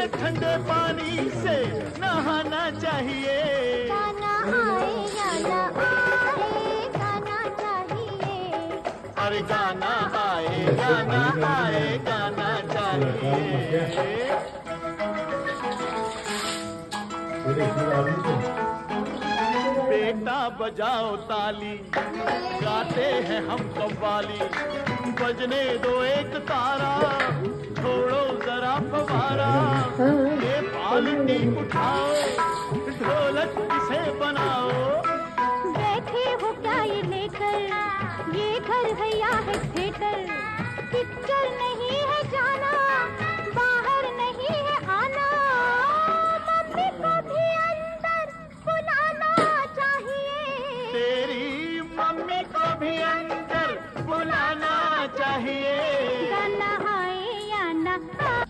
ठंडे पानी से नहाना चाहिए। गाना आए या ना आए, गाना चाहिए। अरे गाना आए या ना आए, गाना चाहिए। बेटा बजाओ ताली, गाते हैं हम कव्वाली, बजने दो एक तारा, छोड़ो जरा फवारा। ये बाल्टी उठाओ, ढोलक इसे बनाओ। बैठे हो क्या ये लेकर, ये घर है या है थिएटर। पिक्चर नहीं है जाना, बाहर नहीं है आना। मम्मी को भी अंदर बुलाना चाहिए। तेरी मम्मी को भी अंदर बुलाना चाहिए। गाना आए या ना आए।